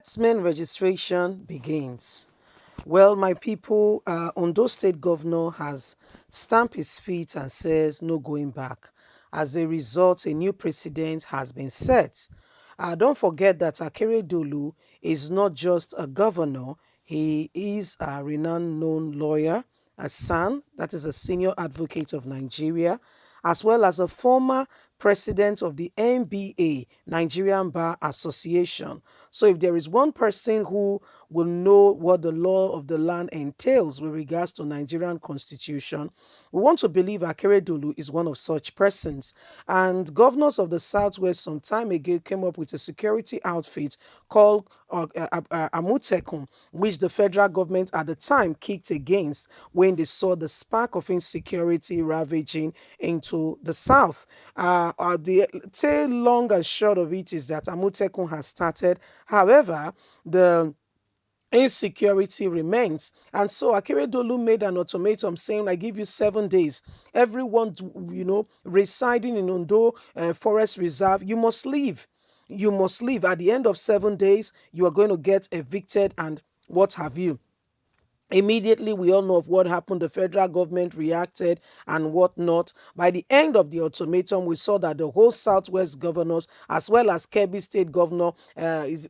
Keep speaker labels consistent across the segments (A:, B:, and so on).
A: Headsmen registration begins. Well, my people, Ondo State Governor has stamped his feet and says no going back. As a result, a new precedent has been set. Don't forget that Akeredolu is not just a governor, he is a renowned known lawyer, a son, that is a senior advocate of Nigeria, as well as a former president of the NBA, Nigerian Bar Association. So if there is one person who will know what the law of the land entails with regards to Nigerian constitution, we want to believe Akeredolu is one of such persons. And governors of the Southwest some time ago came up with a security outfit called Amotekun, which the federal government at the time kicked against when they saw the spark of insecurity ravaging into the South. The tail long and short of it is that Amotekun has started. However, the insecurity remains. And so Akeredolu made an ultimatum saying, I give you 7 days. Everyone, residing in Ondo Forest Reserve, you must leave. You must leave. At the end of 7 days, you are going to get evicted and what have you. Immediately, we all know of what happened. The federal government reacted and whatnot. By the end of the ultimatum, we saw that the whole Southwest governors, as well as Kebbi State Governor,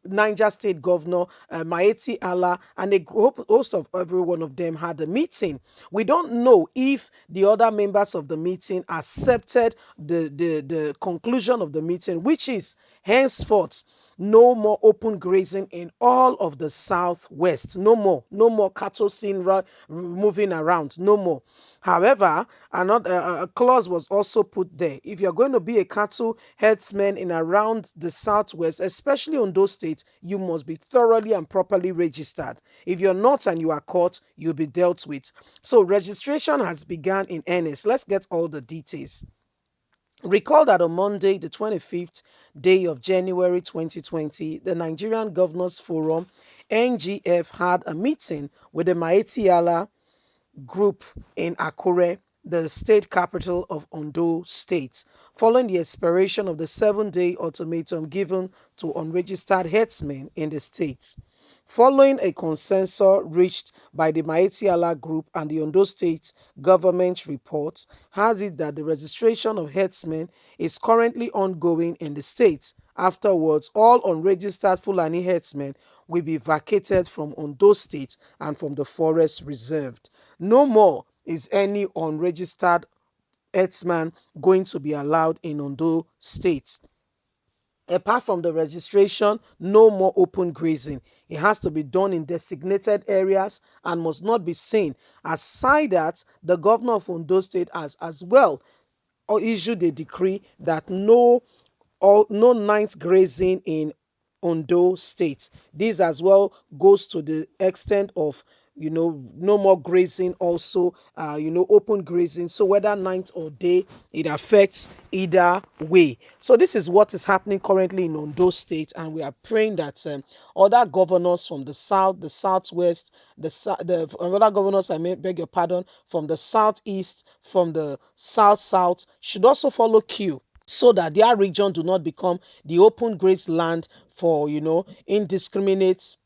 A: Niger State Governor, Maeti Allah, and a host of every one of them had a meeting. We don't know if the other members of the meeting accepted the conclusion of the meeting, which is henceforth no more open grazing in all of the Southwest. No more cattle seen moving around. No more. However, another a clause was also put there. If you're going to be a cattle herdsman in around the Southwest, especially on those states, you must be thoroughly and properly registered. If you're not and you are caught, you'll be dealt with. So registration has begun in earnest. Let's get all the details. Recall that on Monday, the 25th day of January 2020, the Nigerian Governors Forum, NGF, had a meeting with the Maeti Allah group in Akure, the state capital of Ondo State, following the expiration of the 7-day ultimatum given to unregistered herdsmen in the state. Following a consensus reached by the Maeti Allah group and the Ondo State government report has it that the registration of herdsmen is currently ongoing in the state. Afterwards, all unregistered Fulani herdsmen will be vacated from Ondo State and from the forest reserved. No more is any unregistered herdsman going to be allowed in Ondo State. Apart from the registration, no more open grazing. It has to be done in designated areas and must not be seen. Aside that, the governor of Ondo State has as well or issued a decree that no night grazing in Ondo State. This as well goes to the extent of no more grazing, also open grazing. So whether night or day, it affects either way. So this is what is happening currently in Ondo State, and we are praying that other governors from the south, the southwest, the other governors, I may beg your pardon, from the southeast, from the south should also follow queue, so that their region do not become the open graze land for indiscriminate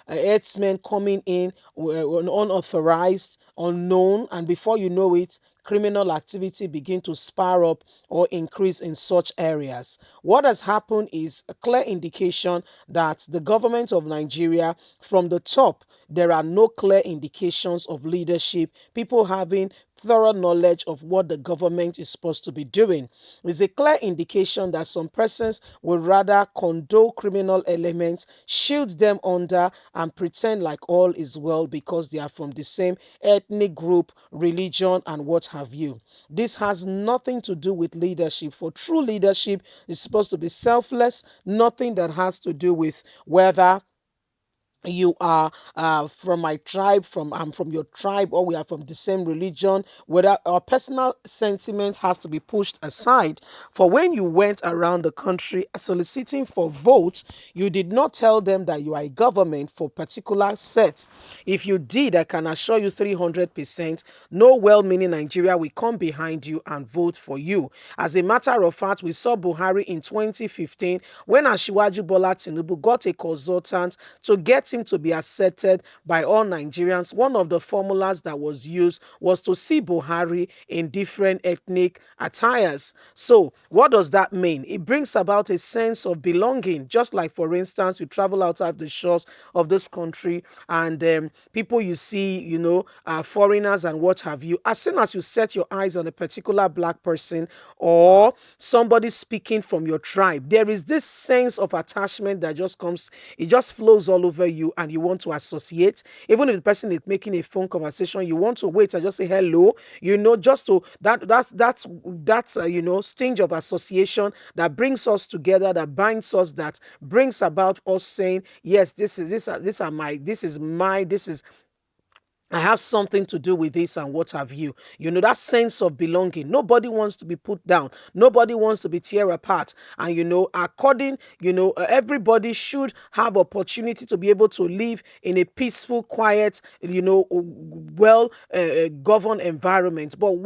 A: herdsmen coming in unauthorized, unknown, and before you know it, criminal activity begin to spur up or increase in such areas. What has happened is a clear indication that the government of Nigeria, from the top, there are no clear indications of leadership, people having thorough knowledge of what the government is supposed to be doing. It's a clear indication that some persons would rather condone criminal elements, shield them under, and pretend like all is well because they are from the same ethnic group, religion, and what have you. This has nothing to do with leadership. For true leadership is supposed to be selfless, nothing that has to do with whether you are from my tribe, from I'm from your tribe, or we are from the same religion, whether our personal sentiment has to be pushed aside. For when you went around the country soliciting for votes, you did not tell them that you are a government for particular set. If you did, I can assure you 300% no well-meaning Nigeria will come behind you and vote for you. As a matter of fact, we saw Buhari in 2015 when Asiwaju Bola Tinubu got a consultant to get him to be accepted by all Nigerians. One of the formulas that was used was to see Buhari in different ethnic attires. So, what does that mean? It brings about a sense of belonging. Just like, for instance, you travel outside the shores of this country and people you see, foreigners and what have you. As soon as you set your eyes on a particular black person or somebody speaking from your tribe, there is this sense of attachment that just comes, it just flows all over you, and you want to associate. Even if the person is making a phone conversation, you want to wait and just say hello, just to that's stinge of association that brings us together, that binds us, that brings about us saying, yes, this is I have something to do with this and what have you. That sense of belonging. Nobody wants to be put down. Nobody wants to be tear apart. And, everybody should have opportunity to be able to live in a peaceful, quiet, well governed environment. But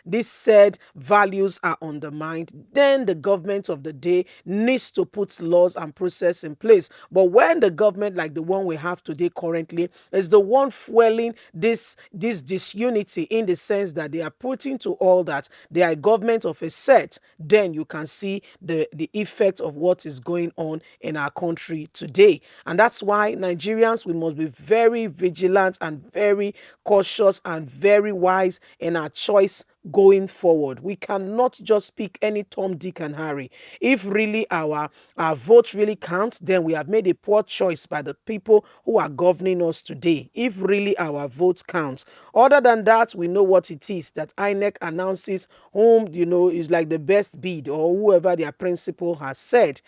A: these said values are undermined, then the government of the day needs to put laws and process in place. But when the government like the one we have today currently is the one fueling this disunity, in the sense that they are putting to all that they are a government of a set, then you can see the effect of what is going on in our country today. And that's why Nigerians, we must be very vigilant and very cautious and very wise in our choice going forward. We cannot just pick any Tom, Dick, and Harry. If really our vote really counts, then we have made a poor choice by the people who are governing us today. If really our votes count. Other than that, we know what it is that INEC announces whom is like the best bid, or whoever their principal has said.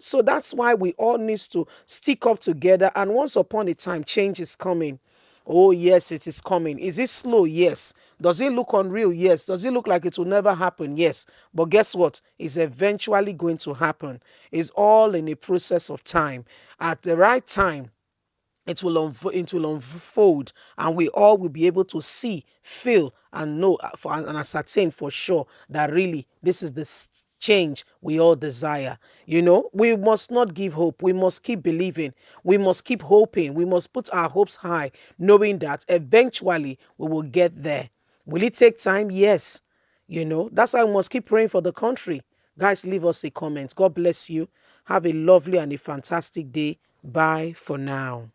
A: So that's why we all need to stick up together. And once upon a time, change is coming. Oh, yes, it is coming. Is it slow? Yes. Does it look unreal? Yes. Does it look like it will never happen? Yes. But guess what? It's eventually going to happen. It's all in a process of time. At the right time, it will unfold, and we all will be able to see, feel, and know and ascertain for sure that really this is the change we all desire. We must not give hope. We must keep believing. We must keep hoping. We must put our hopes high, knowing that eventually we will get there. Will it take time? Yes. That's why we must keep praying for the country. Guys, leave us a comment. God bless you. Have a lovely and a fantastic day. Bye for now.